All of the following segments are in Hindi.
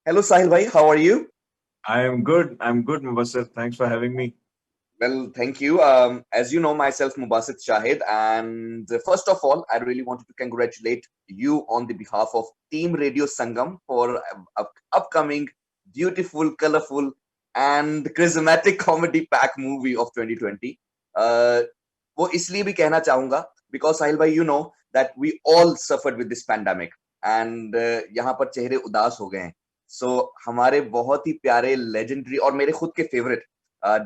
Hello, Sahil bhai. How are you? I am good. I'm good, Mubassir. Thanks for having me. Well, thank you. As you know, myself, Mubasit Shahid, and first of all, I really wanted to congratulate you on the behalf of Team Radio Sangam for upcoming beautiful, colorful, and charismatic comedy pack movie of 2020. Uh, वो इसलिए भी कहना चाहूंगा because साहिल भाई, you know that we all suffered with this pandemic and यहाँ पर चेहरे उदास हो गए हैं. So हमारे बहुत ही प्यारे लेजेंडरी और मेरे खुद के favourite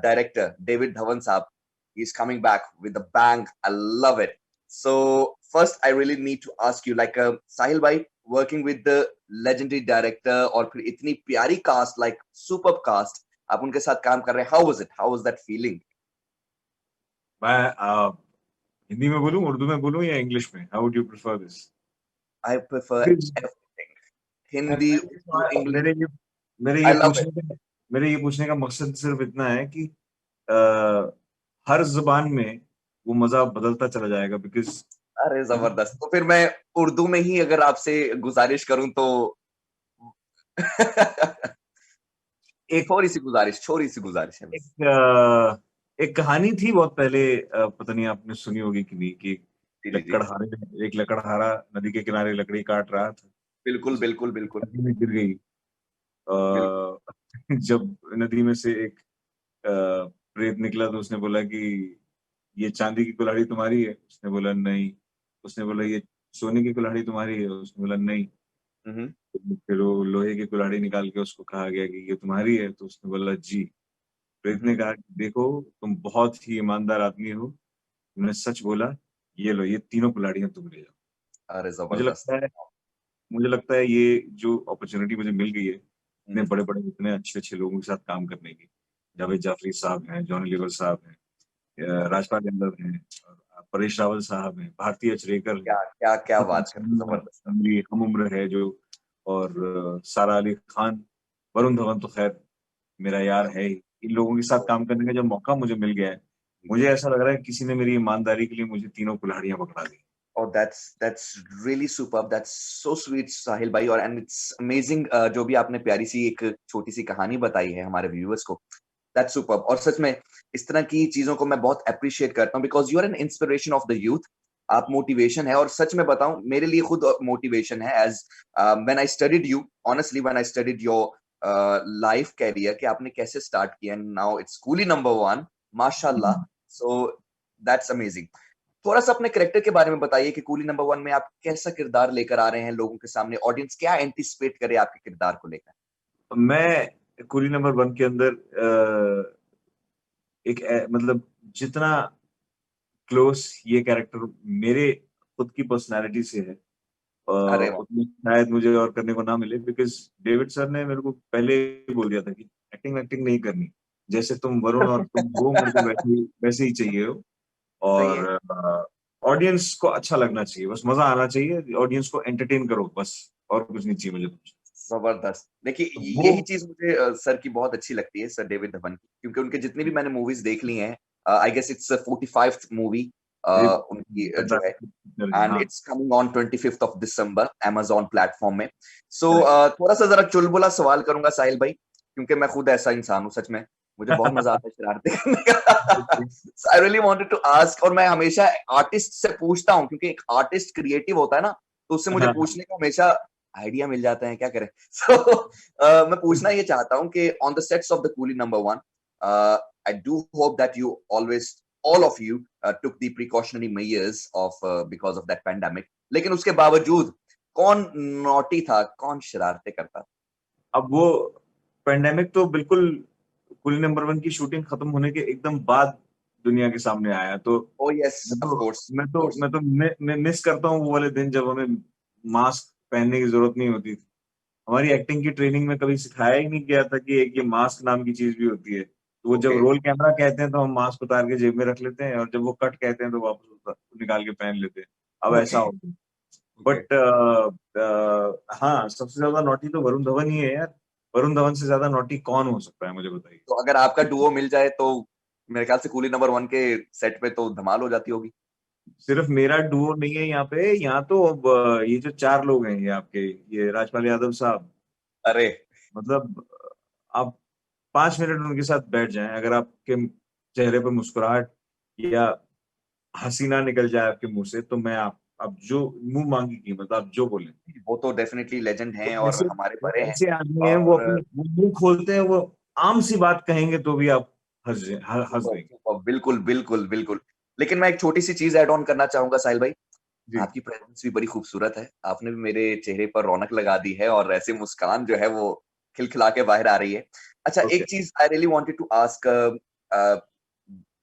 director David Dhawan Saab. He's coming back with a bang. I love it. So first, I really need to ask you, like Sahil bhai, working with the legendary director और फिर इतनी प्यारी cast, like superb cast, आप उनके साथ काम कर रहे हैं. How was it? How was that feeling? मैं हिंदी में बोलूं, उर्दू में बोलूं या इंग्लिश में? How would you prefer this? I prefer everything. Hindi, Urdu, English. मेरे ये मेरे I ये love it. पूछने का मेरे ये पूछने का मकसद सिर्फ इतना है कि हर जुबान में वो मजा बदलता चला जाएगा बिकॉज अरे जबरदस्त. तो फिर मैं उर्दू में ही अगर आपसे गुजारिश करूं तो एक छोटी सी गुजारिश है बस. एक कहानी थी बहुत पहले, पता नहीं आपने सुनी होगी कि नहीं, कि जी जी जी. एक लकड़हारा नदी के किनारे लकड़ी काट रहा था, बिल्कुल बिल्कुल बिल्कुल नदी में गिर गई। बिल्कुल. जब नदी में से एक प्रेत निकला तो उसने बोला कि ये चांदी की कुल्हाड़ी तुम्हारी है? उसने बोला नहीं। उसने बोला ये सोने की कुल्हाड़ी तुम्हारी है? उसने बोला नहीं। हम्म. फिर वो लोहे की कुल्हाड़ी निकाल के उसको कहा गया कि ये तुम्हारी है? तो उसने बोला जी। प्रेत ने कहा कि देखो, तुम बहुत ही ईमानदार आदमी हो, तुमने सच बोला, ये लो, ये तीनों कुल्हाड़ियां तुम ले जाओ। अरे मुझे जबरदस्त. लगता है मुझे लगता है ये जो अपॉर्चुनिटी मुझे मिल गई है, इतने हम्म. बड़े बड़े, इतने अच्छे अच्छे लोगों के साथ काम करने की, जावेद जाफरी साहब हैं, जॉनी लीवर साहब हैं, राजपाल यादव हैं, और परेश रावल साहब हैं, भारती अचरेकर हैं, क्या क्या क्या बात कर रहे हो, जबरदस्त. मेरी हम उम्र है जो, और सारा अली खान, वरुण धवन तो खैर मेरा यार है ही। इन लोगों के साथ काम करने का जब मौका मुझे मिल गया है, मुझे ऐसा लग रहा है किसी ने मेरी ईमानदारी के लिए मुझे तीनों कुल्हाड़ियां पकड़ा दी। Oh, that's really superb. That's so sweet, साहिल भाई. और and it's amazing, जो भी आपने प्यारी सी एक छोटी सी कहानी बताई है हमारे व्यूअर्स को. That's superb. और सच में इस तरह की चीजों को मैं बहुत अप्रिशिएट करता हूँ because you are an inspiration of the youth. आप मोटिवेशन है. और सच में बताऊं, मेरे लिए खुद मोटिवेशन है. As when I studied you, honestly, when I studied your life career, कि आपने कैसे स्टार्ट किया, and now it's coolie number one, माशाल्लाह. So that's amazing. थोड़ा सा अपने कैरेक्टर के बारे में बताइए कि कूली नंबर वन में आप कैसा किरदार लेकर आ रहे हैं लोगों के सामने. ऑडियंस क्या एंटिसिपेट करे आपके किरदार को लेकर? मैं कुली नंबर 1 के अंदर मतलब जितना क्लोज ये कैरेक्टर मेरे खुद की पर्सनालिटी से है, अरे वाह. उतनी शायद मुझे और करने को ना मिले, बिकॉज डेविड सर ने मेरे को पहले ही बोल दिया था कि एक्टिंग एक्टिंग नहीं करनी, जैसे तुम वरुण और तुम वो मेरे को वैसे ही चाहिए हो, सही है. और ऑडियंस को अच्छा लगना चाहिए, बस मजा आना चाहिए, ऑडियंस को एंटरटेन करो बस, और कुछ नहीं चाहिए मुझे तुमसे। जबरदस्त. देखिए, तो वो यही चीज मुझे सर की बहुत अच्छी लगती है, सर डेविड धवन की, क्योंकि उनके जितने भी मैंने मूवीज देख ली हैं, I guess it's 45th movie एक उनकी जो है, fantastic picture है, एंड हाँ it's coming on 25th of December Amazon platform में. सो correct। थोड़ा सा जरा चुलबुला सवाल करूंगा साहिल भाई, क्योंकि मैं खुद ऐसा इंसान हूँ सच में. मुझे बहुत मजा आता है शरारतें करने का. I really wanted to ask. और मैं हमेशा आर्टिस्ट से पूछता हूँ, क्योंकि एक आर्टिस्ट क्रिएटिव होता है ना, तो उससे मुझे हाँ, पूछने का हमेशा आइडिया मिल जाता है, क्या करें. सो मैं पूछना ये चाहता हूँ कि on the sets of the coolie number one, I do hope that you always, all of you, took the precautionary measures of because of that pandemic. लेकिन उसके बावजूद कौन नॉटी था, कौन शरारतें करता था? अब वो पेंडेमिक तो बिल्कुल कुली नंबर 1 की शूटिंग खत्म होने के एकदम बाद दुनिया के सामने आया, तो Oh yes, मैं of तो course, मैं of तो course. मैं तो मैं मिस करता हूँ वो वाले दिन जब हमें मास्क पहनने की जरूरत नहीं होती थी। हमारी एक्टिंग की ट्रेनिंग में कभी सिखाया ही नहीं गया था कि एक ये मास्क नाम की चीज भी होती है। तो वो जब Okay, रोल कैमरा कहते हैं तो हम मास्क उतार के जेब में रख लेते हैं, और जब वो कट कहते हैं तो वापस निकाल के पहन लेते हैं। अब ऐसा okay, हो गया। okay. बट हाँ, सबसे ज्यादा नॉटी तो वरुण धवन ही है यार। वरुण धवन से ज्यादा नॉटी कौन हो सकता है, मुझे बताइए। तो अगर आपका डुओ मिल जाए तो मेरे ख्याल से कूली नंबर वन के सेट पे तो धमाल हो जाती होगी. सिर्फ मेरा डुओ नहीं है यहाँ पे, यहाँ तो अब ये जो 4 लोग हैं, ये आपके, ये राजपाल यादव साहब, अरे मतलब आप 5 मिनट उनके साथ बैठ जाएं, अगर आपके चेहरे पर मुस्कुराहट या हंसी ना निकल जाए आपके मुंह से, तो मैं आप जो मुंह मांगी कीमत आप जो बोलें। वो तो डेफिनेटली लेजेंड तो हैं और ऐसे हमारे बड़े हैं। ऐसे आदमी हैं, वो और अपने वो मुंह खोलते हैं, वो आम सी बात कहेंगे तो भी आप हंस सुपर, देंगे। सुपर, बिल्कुल, बिल्कुल, बिल्कुल। लेकिन मैं एक छोटी-सी चीज़ ऐड ऑन करना चाहूँगा साहिल भाई। जी। आपकी प्रेज़ेंस भी बड़ी खूबसूरत है। आपने भी मेरे चेहरे पर रौनक लगा दी है और ऐसे मुस्कान जो है वो खिलखिला के बाहर आ रही है। अच्छा, ओके। एक चीज़ I really wanted to ask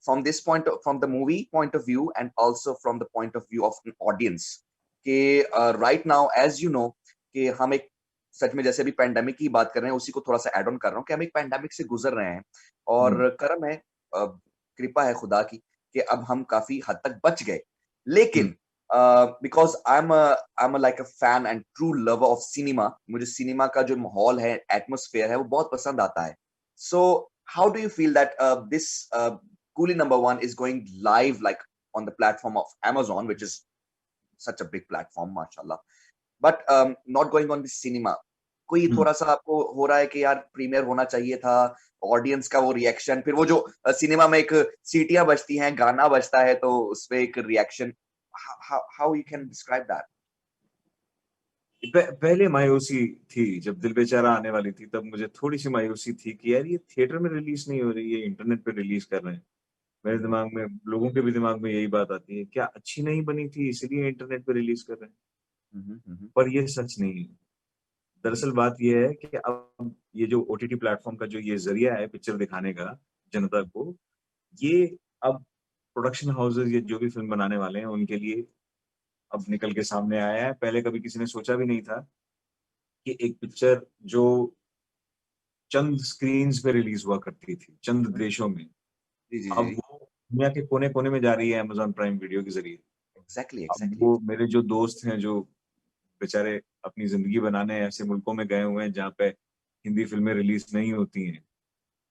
from the movie point of view and also from the point of view of an audience कि right now as you know कि हम एक सच में जैसे अभी पैंडेमिक की बात कर रहे हैं, उसी को थोड़ा-सा ऐड ऑन कर रहा हूँ कि हम एक पैंडेमिक से गुज़र रहे हैं हुँ, और करम है, कृपा है खुदा की कि अब हम काफ़ी हद तक बच गए। हुँ, लेकिन because I am like a fan and true lover of cinema, मुझे सिनेमा का जो माहौल है, एटमॉस्फेयर है, वो बहुत पसंद आता है। So how do you feel that this Coolie number one is going live like on the platform of Amazon, which is such a big platform, mashallah. But not going on the cinema. कोई हुँ। थोड़ा सा आपको हो रहा है कि यार प्रीमियर होना चाहिए था, ऑडियंस का वो रिएक्शन, फिर वो जो सिनेमा में एक सीटियां बजती हैं, गाना बजता है, तो उसपे एक reaction, how you can describe that? पहले मायूसी थी, जब दिल बेचारा आने वाली थी, तब मुझे थोड़ी-सी मायूसी थी कि यार ये थिएटर में रिलीज़ नहीं हो रही है, इंटरनेट पे रिलीज़ कर रहे हैं। मेरे दिमाग में, लोगों के भी दिमाग में यही बात आती है, क्या अच्छी नहीं बनी थी इसलिए इंटरनेट पे रिलीज़ कर रहे हैं? पर ये सच नहीं है। दरअसल बात ये है कि अब ये जो ओटीटी प्लेटफ़ॉर्म का जो ये ज़रिया है पिक्चर दिखाने का जनता को, ये अब प्रोडक्शन हाउसेज़ या जो भी फ़िल्म बनाने वाले हैं, उनके लिए अब निकल के सामने आया है। पहले कभी किसी ने सोचा भी नहीं था कि एक पिक्चर जो चंद स्क्रीन्स पे रिलीज़ हुआ करती थी, चंद देशों में, जी, जी, अब जी। वो दुनिया के कोने-कोने में जा रही है अमेज़न प्राइम वीडियो के ज़रिए। एग्जैक्टली, अब एग्जैक्टली। वो मेरे जो दोस्त हैं, जो बेचारे अपनी ज़िंदगी बनाने ऐसे मुल्कों में गए हुए हैं, जहाँ पे हिंदी फ़िल्में रिलीज़ नहीं होती हैं,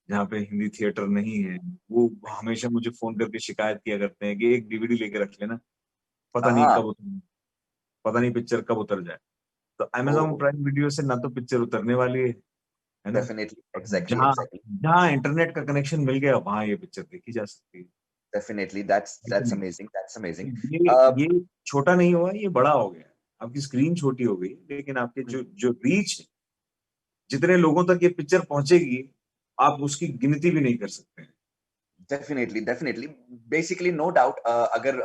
जहाँ पे हिंदी थिएटर नहीं है, वो हमेशा मुझे फ़ोन करके शिकायत किया करते हैं कि एक डीवीडी लेके रख लेना, पता नहीं हाँ। कब पता नहीं पिक्चर कब उतर जाए। तो ओ, अमेज़न प्राइम वीडियो से ना तो पिक्चर उतरने वाली है ना? डेफिनेटली, एग्जैक्टली, जहाँ एग्जैक्टली। जहाँ इंटरनेट का कनेक्शन मिल गया, वहाँ ये पिक्चर देखी जा सकती है। डेफिनेटली, है कि दैट्स नहीं? Amazing, that's amazing. ये छोटा नहीं हुआ, ये बड़ा हो गया। आपकी स्क्रीन छोटी हो गई, लेकिन आपके जो जो रीच है, जितने लोगों तक ये पिक्चर पहुँचेगी, आप उसकी गिनती भी नहीं कर सकते हैं। Definitely, definitely. Basically no doubt, अगर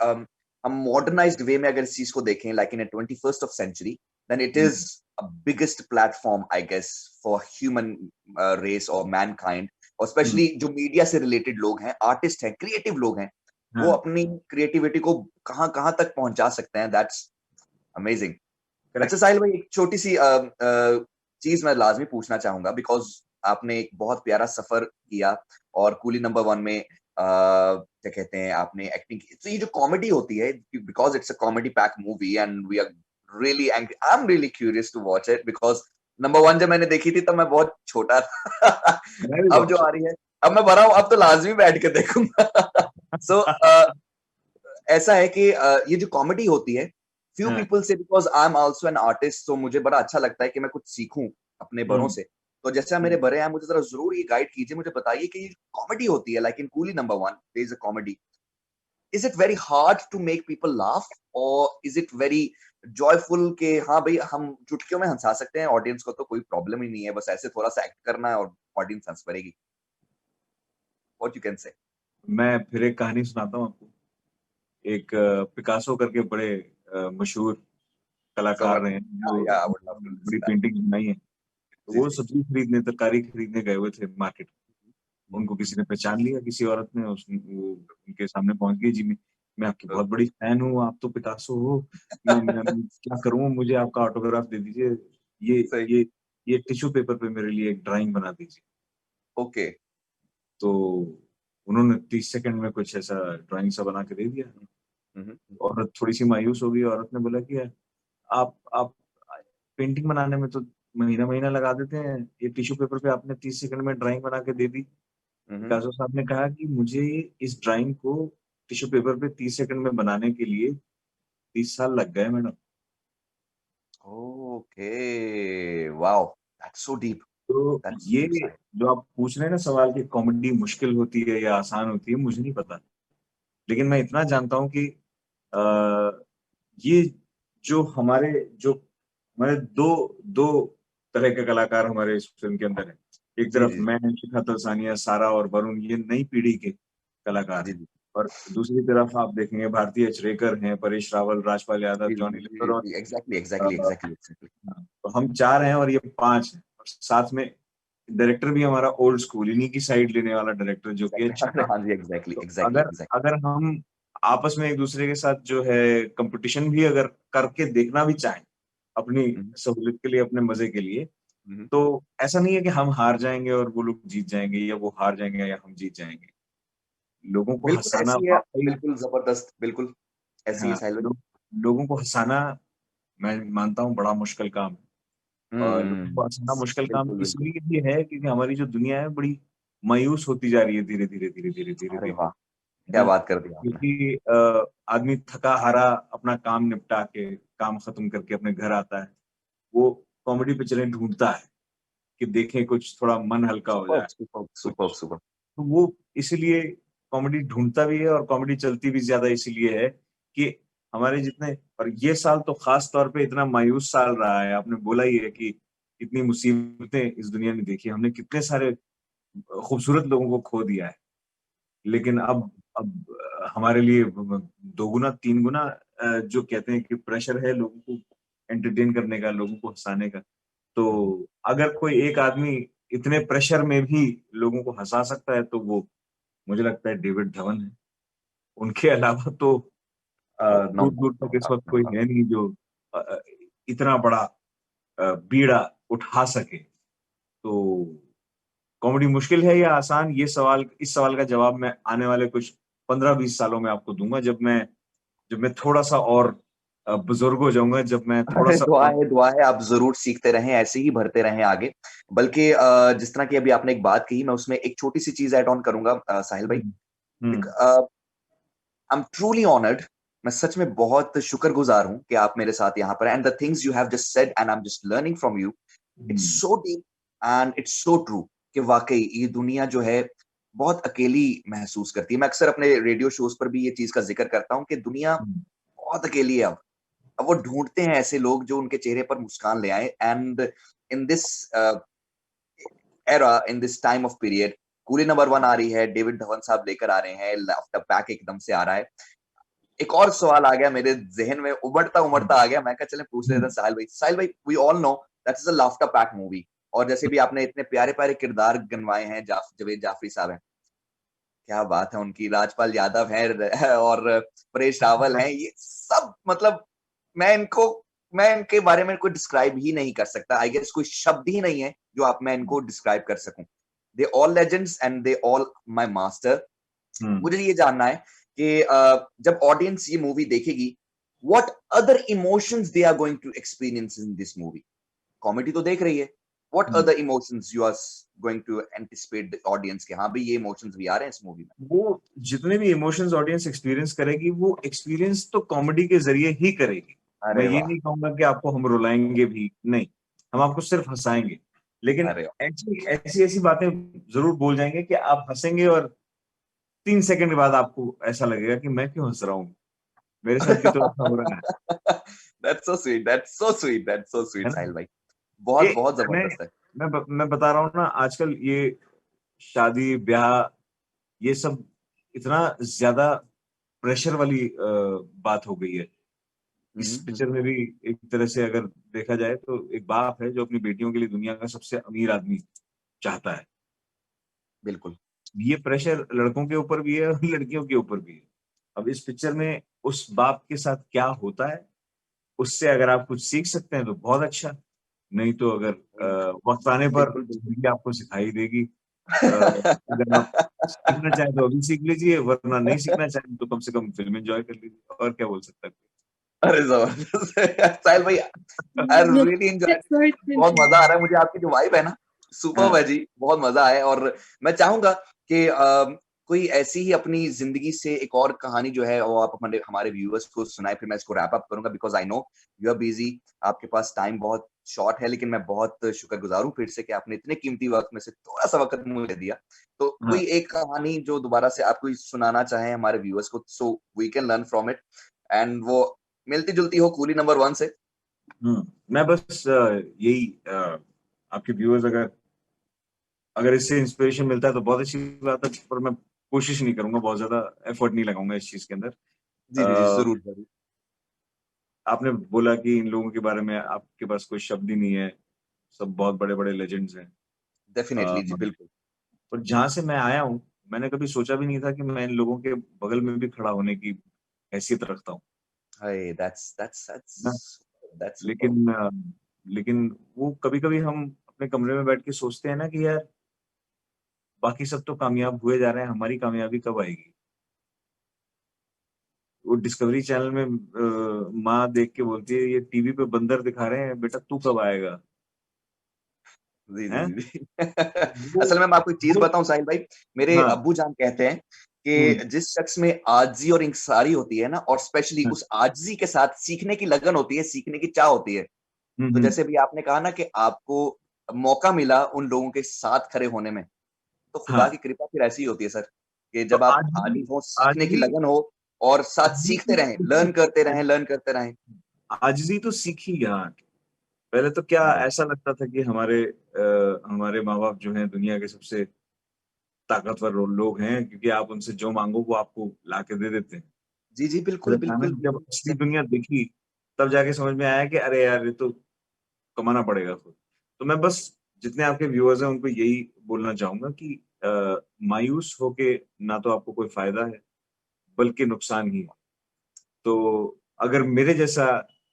हम मॉडर्नाइज्ड वे में अगर इस चीज को देखें like in 21st of century, then it um, is a biggest platform I guess for human race और मैनकाइंड, और हुँ, स्पेशली जो मीडिया से रिलेटेड लोग हैं, आर्टिस्ट हैं, क्रिएटिव लोग हैं, वो हाँ, अपनी क्रिएटिविटी को कहाँ कहाँ तक पहुंचा सकते हैं। That's amazing. अच्छा करेक्ट। साहिल भाई, एक छोटी सी चीज मैं लाजमी पूछना चाहूंगा बिकॉज आपने एक बहुत प्यारा सफर किया और कूली नंबर वन में क्या कहते हैं, आपने एक्टिंग की, तो ये जो कॉमेडी होती है, because it's a comedy pack movie and we are really angry, I am really curious to watch it because number one जब मैंने देखी थी तब मैं बहुत छोटा था। मैं भी अब बहुत जो आ रही है, अब मैं बड़ा हूं, अब तो लाजमी बैठ के देखूंगा। सो ऐसा है कि ये जो कॉमेडी होती है, फ्यू हाँ, पीपल से, because I am also an artist, तो मुझे बड़ा अच्छा लगता है कि मैं कुछ सीखूँ अपने बड़ों हुँ, से। तो जैसे आप मेरे हुँ। बड़े हैं, मुझे ज़रा ज़रूर ये गाइड कीजिए, मुझे बताइए कि ये कॉमेडी होती है like in Coolie number one, there is a comedy. Is it very hard to make people laugh और इज़ इट वेरी जॉयफुल कि हाँ भई, हम चुटकियों में हँसा सकते हैं ऑडियंस को, तो कोई प्रॉब्लम ही नहीं है, बस ऐसे थोड़ा-सा एक्ट करना है और ऑडियंस हँस पड़ेगी। What you can say? मैं फिर एक कहानी सुनाता हूँ आपको। एक पिकासो करके बड़े मशहूर कलाकार ज़बरदस्त। रहे हैं, जो या आई वुड लव टू बड़ी लिसन दैट। पेंटिंग बनाई है। तो जी, वो जी। सब्ज़ी खरीदने, तरकारी खरीदने गए हुए थे मार्केट। उनको किसी ने पहचान लिया, किसी औरत ने, वो उनके सामने पहुँच गई, जी मैं आपकी हुँ, बहुत बड़ी फैन हूँ, आप तो पिकासो हो, मैं क्या करूँ, मुझे आपका ऑटोग्राफ दे दीजिए, ये सही। ये ये टिश्यू पेपर पे मेरे लिए एक ड्राइंग बना दीजिए। ओके। तो उन्होंने 30 सेकंड में कुछ ऐसा ड्राइंग सा बना के दे दिया। हुँ, हुँ, हुँ। औरत थोड़ी-सी मायूस हो गई, औरत ने बोला कि आप पेंटिंग बनाने में तो महीना-महीना लगा देते हैं, ये टिश्यू पेपर पे आपने 30 सेकंड में ड्राइंग बना के दे दी। हुँ, हुँ। पिकासो साहब ने कहा कि मुझे इस ड्राइंग को टिश्यू पेपर पे 30 सेकंड में बनाने के लिए 30 साल लग गए madam. Okay. Wow, that's so deep. तो That's ये true, Sahil. जो आप पूछ रहे हैं ना सवाल कि कॉमेडी मुश्किल होती है या आसान होती है, मुझे नहीं पता। लेकिन मैं इतना जानता हूँ कि ये जो हमारे दो दो तरह के कलाकार हमारे इस फिल्म के अंदर है। एक जी तरफ जी मैं, शिखा तलसानिया, सारा और वरुण, ये नई पीढ़ी के कलाकार जी हैं। जी और दूसरी तरफ आप देखेंगे भारती अचरेकर हैं, परेश रावल, राजपाल यादव, जी जॉनी जी लीवर और जी, एग्जैक्टली एग्जैक्टली अ, एग्जैक्टली एग्जैक्टली. हाँ, तो हम 4 हैं और ये 5 हैं। और साथ में डायरेक्टर भी हमारा ओल्ड स्कूल, इन्हीं की साइड लेने वाला डायरेक्टर जो कि है छठा। हाँ जी, एग्जैक्टली तो एग्जैक्टली अगर एग्जैक्टली. अगर हम आपस में एक दूसरे के साथ जो है कंपटीशन भी अगर करके देखना भी चाहें, अपनी सहूलियत के लिए, अपने मजे के लिए, तो ऐसा नहीं है कि हम हार जाएंगे और वो लोग जीत जाएंगे, या वो हार जाएंगे या हम जीत जाएंगे। लोगों को बिल्कुल हंसाना ऐसी है, वाकई, बिल्कुल जबरदस्त, बिल्कुल ऐसी है हाँ, साहिल भाई. लोगों को हंसाना मैं मानता हूँ बड़ा मुश्किल काम है। और लोगों को हंसाना मुश्किल काम बिल्कुल बिल्कुल. इसलिए भी है क्योंकि हमारी जो दुनिया है बड़ी मायूस होती जा रही है, धीरे धीरे धीरे धीरे धीरे अरे धीरे, वाह, है क्या ना? बात कर दी आपने. क्योंकि आदमी थका हारा अपना काम निपटा के, काम खत्म करके अपने घर आता है, वो कॉमेडी पिक्चरें ढूंढता है कि देखें, कुछ थोड़ा मन हल्का हो सुपर जाए, सुपर सुपर कुछ। सुपर. तो वो इसीलिए कॉमेडी ढूंढता भी है, और कॉमेडी चलती भी ज्यादा इसीलिए है कि हमारे जितने, और ये साल तो खास तौर पे इतना मायूस साल रहा है। आपने बोला ही है कि इतनी मुसीबतें इस दुनिया में देखी, हमने कितने सारे खूबसूरत लोगों को खो दिया है। लेकिन अब हमारे लिए दोगुना तीन गुना जो कहते हैं कि प्रेशर है लोगों को एंटरटेन करने का, लोगों को हंसाने का। तो अगर कोई एक आदमी इतने प्रेशर में भी लोगों को हंसा सकता है, तो वो मुझे लगता है डेविड धवन है। उनके अलावा तो नो दूर दूर तक इस डाउट वक्त नो कोई डाउट. है नहीं जो अ, अ, इतना बड़ा बीड़ा उठा सके। तो कॉमेडी मुश्किल है या आसान, इस सवाल का जवाब मैं आने वाले कुछ 15-20 सालों में आपको दूंगा, जब मैं थोड़ा सा और बुजुर्ग हो जाऊंगा, जब मैं थोड़ा अरे सा और। दुआ है आप जरूर सीखते रहें, ऐसे ही बढ़ते रहें आगे. बल्कि जिस तरह की अभी आपने एक बात कही, मैं उसमें एक छोटी सी चीज ऐड ऑन करूंगा साहिल भाई. हम्म, हम्म, आई एम ट्रूली ऑनर्ड. मैं सच में बहुत शुक्रगुजार हूं कि आप मेरे साथ यहाँ पर, and the things you have just said and I am just learning from you. It's hmm, so deep and it's so true कि वाकई ये दुनिया जो है बहुत अकेली महसूस करती है. मैं अक्सर अपने रेडियो शोज पर भी ये चीज का जिक्र करता हूँ कि दुनिया हम्म, बहुत अकेली है अब वो ढूंढते हैं ऐसे लोग जो उनके चेहरे पर मुस्कान ले आए. And in this era, in this time of period, coolie number 1 आ रही है, डेविड धवन साहब लेकर आ रहे हैं, लाफ्टर पैक एकदम से आ रहा है. एक और सवाल आ गया मेरे जहन में, उमड़ता उमड़ता आ गया. मैं कहा चले पूछ लेते हैं हम्म, साहिल भाई. साहिल भाई, we all know that is a laughter pack movie. और जैसे भी आपने इतने प्यारे प्यारे किरदार गनवाए हैं, जवेद जाफरी साहब हैं, क्या बात है उनकी, राजपाल यादव है और परेश रावल हैं, ये सब मतलब मैं इनको मैं इनके बारे में कोई डिस्क्राइब ही नहीं कर सकता. आई गेस कोई शब्द ही नहीं है जो आप मैं इनको डिस्क्राइब कर सकूं. They all legends and they all my master. Hmm, मुझे ये जानना है कि जब ऑडियंस ये मूवी देखेगी, what other emotions they are going to experience in this movie. Comedy तो देख रही है, what hmm. Other emotions you are going to anticipate the audience के, हाँ भाई ये इमोशंस भी आ रहे हैं इस मूवी में. वो जितने भी इमोशंस ऑडियंस एक्सपीरियंस करेगी, वो एक्सपीरियंस तो कॉमेडी के जरिए ही करेगी। मैं अरे ये वाह. नहीं कहूंगा कि आपको हम रुलाएंगे भी नहीं, हम आपको सिर्फ हंसाएंगे। लेकिन अरे वाह. ऐसी ऐसी ऐसी बातें जरूर बोल जाएंगे कि आप हंसेंगे, और 3 सेकंड के बाद आपको ऐसा लगेगा कि मैं क्यों हंस रहा हूँ, मेरे साथ भी तो ऐसा हो रहा that's so sweet, that's so sweet, that's so है स्वीट ना? साहिल भाई. ये बहुत बहुत मैंने जबरदस्त है. मैं बता रहा हूँ ना, आजकल ये शादी ब्याह, ये सब इतना ज्यादा प्रेशर वाली बात हो गई है। इस पिक्चर में भी एक तरह से अगर देखा जाए तो एक बाप है जो अपनी बेटियों के लिए दुनिया का सबसे अमीर आदमी चाहता है। बिल्कुल. ये प्रेशर लड़कों के ऊपर भी है और लड़कियों के ऊपर भी है। अब इस पिक्चर में उस बाप के साथ क्या होता है, उससे अगर आप कुछ सीख सकते हैं तो बहुत अच्छा। नहीं तो अगर वक्त आने पर बिल्कुल बिल्कुल. जिंदगी आपको सिखाई देगी। अगर आप सीखना चाहें तो अभी सीख लीजिए, वरना नहीं सीखना चाहें तो कम से कम फिल्म एंजॉय कर लीजिए, और क्या बोल सकता है। अरे जबरदस्त साहिल भाई, I really enjoy. That's what I'm बहुत मजा saying. आ रहा है मुझे, आपकी जो वाइब है ना, सुपर हाँ, है जी, बहुत मजा है. और मैं चाहूंगा कि कोई ऐसी ही अपनी जिंदगी से एक और कहानी जो है वो आप हमारे हमारे व्यूअर्स को सुनाए, फिर मैं इसको रैप अप करूंगा because I know you are busy, आपके पास टाइम बहुत शॉर्ट है, लेकिन मैं बहुत शुक्रगुजार हूँ फिर से कि आपने इतने कीमती वक्त में से थोड़ा सा वक्त मुझे दिया। तो हाँ। कोई एक कहानी जो दोबारा से आप कोई सुनाना चाहें हमारे व्यूअर्स को, so we can learn from it, and वो मिलती जुलती हो कूली नंबर 1 से। मैं बस यही आपके व्यूअर्स अगर अगर इससे इंस्पिरेशन मिलता है तो बहुत अच्छी बात है, पर मैं कोशिश नहीं करूंगा, बहुत ज्यादा एफर्ट नहीं लगाऊंगा इस चीज के अंदर। जी जी जी, अ, जरूर जरूर। आपने बोला कि इन लोगों के बारे में आपके पास कोई शब्द ही नहीं है, सब बहुत बड़े बड़े लेजेंड्स हैं। अ, डेफिनेटली जी, बिल्कुल। और जहां से मैं आया हूँ, मैंने कभी सोचा भी नहीं था कि मैं इन लोगों के बगल में भी खड़ा होने की हैसियत रखता हूँ हाय, दैट्स ना। That's super. लेकिन लेकिन वो कभी कभी हम अपने कमरे में बैठ के सोचते हैं ना कि यार बाकी सब तो कामयाब हुए जा रहे हैं, हमारी कामयाबी कब आएगी। वो डिस्कवरी चैनल में माँ देख के बोलती है ये टीवी पे बंदर दिखा रहे हैं, बेटा तू कब आएगा। जी, हैं? जी, जी। वो असल में मैं आपको एक चीज़ वो बताऊँ साहिल भाई, मेरे हाँ। अब्बू जान कहते हैं हम्म। कि जिस शख्स में आजिज़ी और इंकिसारी होती है ना, और स्पेशली हाँ, उस आजिज़ी के साथ सीखने की लगन होती है, सीखने की चाह होती है। तो हम्म। जैसे अभी आपने कहा ना कि आपको मौका मिला उन लोगों के साथ खड़े होने में, तो खुदा हाँ, की कृपा फिर ऐसी ही होती है सर, कि तो जब आप आज भी आदी हो, आज सीखने की भी लगन हो और साथ आज सीखते भी रहें, आज लर्न करते रहें। आजिज़ी तो सीखी यहाँ। पहले तो क्या राइट। ऐसा लगता था कि हमारे माँ-बाप जो हैं दुनिया के सबसे ताकतवर लोग हैं, क्योंकि आप उनसे जो माँगो वो आपको ला के दे देते हैं। जी, जी, फिर बिल्कुल, बिल्कुल, अचानक जब बिल्कुल असली सही। दुनिया दिखी, तब जाके समझ में आया कि अरे यार ये तो कमाना पड़ेगा खुद। तो मैं बस जितने आपके व्यूअर्स हैं उनको यही बोलना चाहूँगा कि मायूस होके ना तो आपको कोई फ़ायदा है, बल्कि नुकसान ही है। तो अगर मेरे जैसा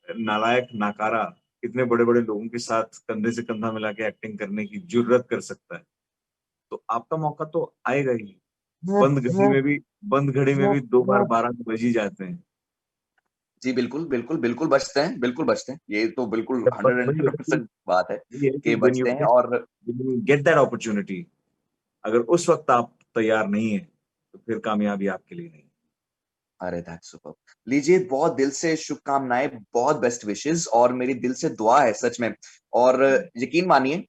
नालायक, नाकारा इतने बड़े-बड़े लोगों के साथ कंधे से कंधा मिला के एक्टिंग करने की जुर्रत कर सकता है, तो आपका मौका तो आएगा ही। बंद घड़ी में भी 2 बार 12 तो बज ही जाते हैं। जी, बिल्कुल, बिल्कुल, बिल्कुल बचते हैं, बिल्कुल बचते हैं। ये तो बिल्कुल जब बस वही है कि 100% बात है वही है कि कि बचते हैं। और when you get that opportunity, अगर उस वक़्त आप तैयार नहीं हैं, तो फिर कामयाबी आपके लिए नहीं है। अरे दैट्स सुपर्ब! लीजिए, बहुत दिल से शुभकामनाएँ, बहुत बेस्ट विशेज़ और मेरी दिल से दुआ है सच में। और यकीन मानिए,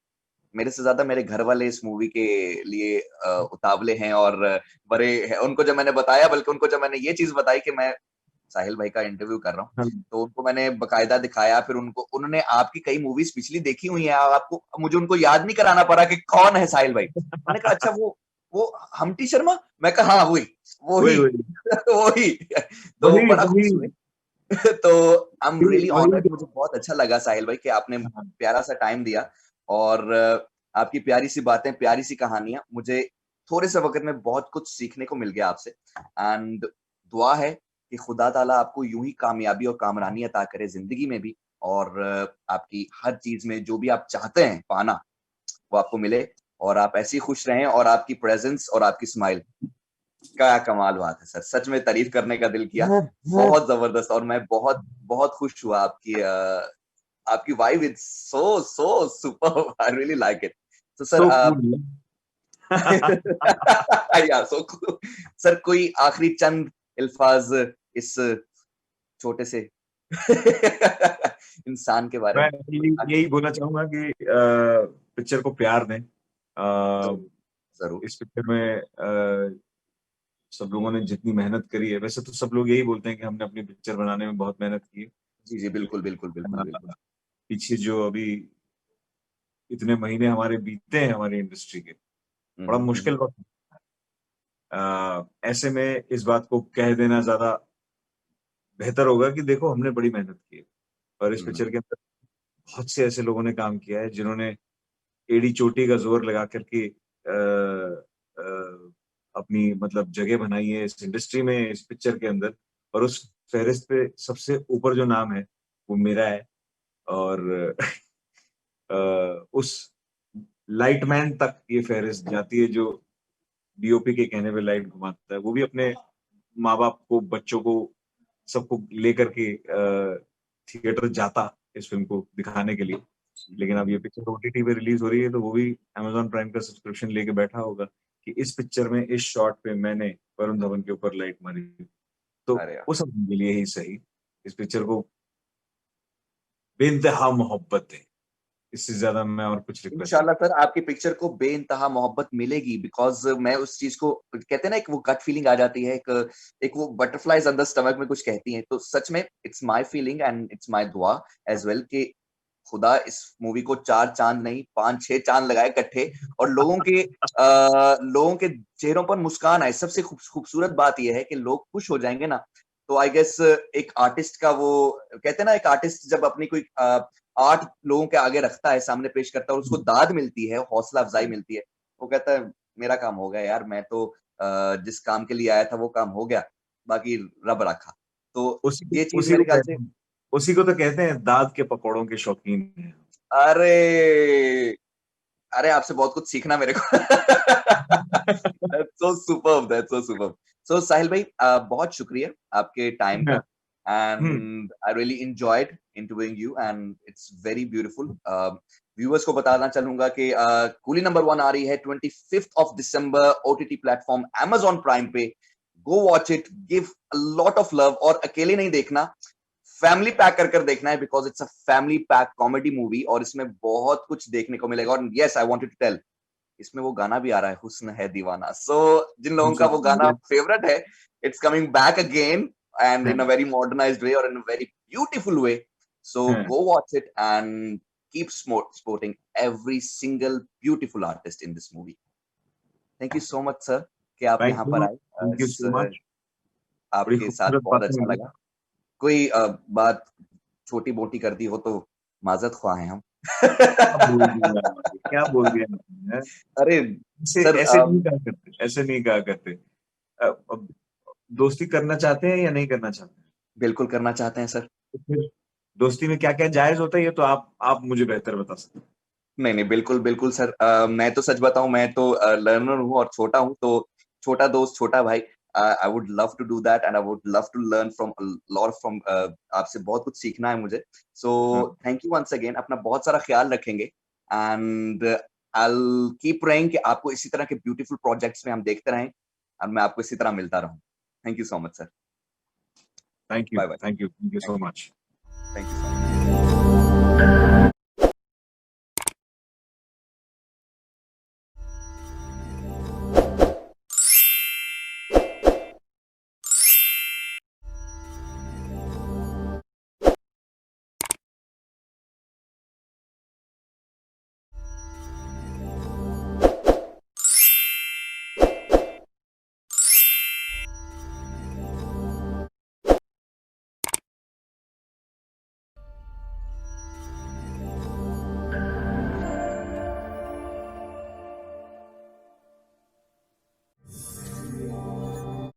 मेरे से ज़्यादा मेरे घर वाले इस मूवी के लिए उतावले हैं और बड़े हैं। उनको जब मैंने बताया, बल्कि उनको जब मैंने ये चीज़ बताई कि मैं साहिल भाई का इंटरव्यू कर रहा हूँ, हाँ। तो उनको मैंने बाकायदा दिखाया, फिर उन्होंने आपकी कई मूवीज़ पिछली देखी हुई हैं, आपको मुझे उनको याद नहीं कराना पड़ा कि कौन है साहिल भाई। मैंने कहा अच्छा वो हम्टी शर्मा? मैं कहा हाँ वही, वही, वही, वही, वही। तो वही, बड़ा वही, खुश हुए। तो आई एम वही, रियली वही। ऑनर्ड, मुझे बहुत अच्छा लगा साहिल भाई कि आपने हाँ, प्यारा सा टाइम दिया और आपकी प्यारी सी बातें, प्यारी सी कहानियाँ, मुझे थोड़े से वक़्त में बहुत कुछ सीखने को मिल गया आपसे। एंड दुआ है कि खुदा ताला आपको यूँ ही कामयाबी और कामरानी अता करे ज़िंदगी में भी, और आपकी हर चीज़ में जो भी आप चाहते हैं पाना, वो आपको मिले और आप ऐसे ही खुश रहें, और आपकी प्रेज़ेंस और आपकी स्माइल, क्या कमाल बात है सर! सच में तारीफ़ करने का दिल किया। बहुत ज़बरदस्त, और मैं बहुत, बहुत खुश हुआ आपकी आपकी vibe is so superb! I really like it. तो सर सो कूल। या सो कूल। सर, कोई आखिरी चंद अल्फ़ाज़ इस छोटे से इंसान के बारे मैं में? यही यही बोलना चाहूँगा कि पिक्चर को प्यार दें। ज़रूर, ज़रूर। इस पिक्चर में सब लोगों ने जितनी मेहनत करी है, वैसे तो सब लोग यही बोलते हैं कि हमने अपनी पिक्चर बनाने में बहुत मेहनत की है। जी, जी, बिल्कुल, बिल्कुल, बिल्कुल, लेकिन बिल्कुल। पीछे जो अभी इतने महीने हमारे बीते हैं हमारी इंडस्ट्री के, हुँ, बड़ा हुँ, हुँ, हुँ। मुश्किल वक़्त। ऐसे में इस बात को कह देना ज़्यादा बेहतर होगा कि देखो हमने बड़ी मेहनत की है, और इस हुँ, हुँ। पिक्चर के अंदर बहुत से ऐसे लोगों ने काम किया है जिन्होंने एड़ी-चोटी का ज़ोर लगा कर के अपनी मतलब जगह बनाई है इस इंडस्ट्री में, इस पिक्चर के अंदर, और उस फ़हरिस्त पे सबसे ऊपर जो नाम है, वो मेरा है। और उस लाइटमैन तक ये फ़हरिस्त जाती है जो डीओपी के कहने पे लाइट घुमाता है। वो भी अपने माँ-बाप को, बच्चों को, सबको लेकर के थिएटर जाता इस फ़िल्म को दिखाने के लिए। हुँ, लेकिन हुँ, अब ये हुँ। पिक्चर ओटीटी पे रिलीज़ हो रही है, तो वो भी अमेज़न प्राइम का सब्सक्रिप्शन लेके बैठा होगा। कि इस पिक्चर में इस शॉट पे मैंने वरुण धवन के ऊपर लाइट मारी, तो अरे वो सब उनके लिए ही सही। इस पिक्चर को बेइंतहा मोहब्बत है, इससे ज्यादा मैं और कुछ रिक्वेस्ट नहीं इंशाल्लाह सर आपकी पिक्चर को बेइंतहा मोहब्बत मिलेगी, बिकॉज मैं उस चीज को कहते हैं ना, एक वो गट फीलिंग आ जाती है, एक वो बटरफ्लाइज अंदर स्टमक में कुछ कहती हैं, तो सच में it's my feeling and it's my दुआ एज वेल कि खुदा इस मूवी को 4 चांद नहीं 5-6 चांद लगाए इकट्ठे, और लोगों के चेहरों पर मुस्कान आए। सबसे खूबसूरत बात यह है कि लोग खुश हो जाएंगे ना, तो आई गेस एक आर्टिस्ट का वो कहते हैं ना, एक आर्टिस्ट जब अपनी कोई आर्ट लोगों के आगे रखता है, सामने पेश करता है, और उसको दाद मिलती है, हौसला अफजाई मिलती है, वो कहता है मेरा काम हो गया यार, मैं तो जिस काम के लिए आया था वो काम हो गया, बाकी रब रखा। तो उसी ये को चीज उसी मेरे को ख्याल कहते से, हैं उसी को तो कहते हैं दाद के पकौड़ों के शौकीन हैं। अरे अरे आपसे बहुत कुछ सीखना मेरे को। That's so superb, that's so superb. So साहिल भाई बहुत शुक्रिया आपके टाइम का, हम्म and I really enjoyed interviewing you and it's very beautiful. Viewers को बताना चाहूंगा कि कूली नंबर 1 आ रही है 25th December OTT platform Amazon prime पे। Go watch it, give a lot of love, और अकेले नहीं देखना, फैमिली पैक कर कर देखना है, because it's a family pack comedy movie, और इसमें बहुत कुछ देखने को मिलेगा। और yes I wanted to tell, इसमें वो गाना भी आ रहा है, हुस्न है दीवाना। सो जिन लोगों का वो गाना फेवरेट है, it's coming back again and in a very modernised way और in a very beautiful way. So go watch it and keep supporting every single beautiful artist in this movie. Thank you so much sir कि आप यहाँ पर आए। Thank you so much. बड़ी आपके साथ खूबसूरत बहुत बातें अच्छा हुई। लगा। कोई बात छोटी मोटी कर दी हो तो माजरत ख्वाह हैं हम। क्या बोल दिया क्या बोल दिया आपने, हैं? अरे ऐसे सर ऐसे नहीं कहा करते, ऐसे नहीं कहा करते। अब दोस्ती करना चाहते हैं या नहीं करना चाहते हैं? बिल्कुल करना चाहते हैं सर। तो फिर दोस्ती में क्या क्या जायज होता है, ये तो आप मुझे बेहतर बता सकते हैं। नहीं नहीं, बिल्कुल बिल्कुल सर। मैं तो सच बताऊं, मैं तो लर्नर हूँ और छोटा हूँ, तो छोटा दोस्त छोटा भाई, I would love to do that and I would love to learn from lot from आपसे बहुत कुछ सीखना है मुझे। सो हाँ, थैंक यू वंस अगेन, अपना बहुत सारा ख्याल रखेंगे and I will keep praying कि आपको इसी तरह के ब्यूटीफुल प्रोजेक्ट्स में हम देखते रहें और मैं आपको इसी तरह मिलता रहूं। Thank you so much sir. Thank bye bye. You thank so much. You so much.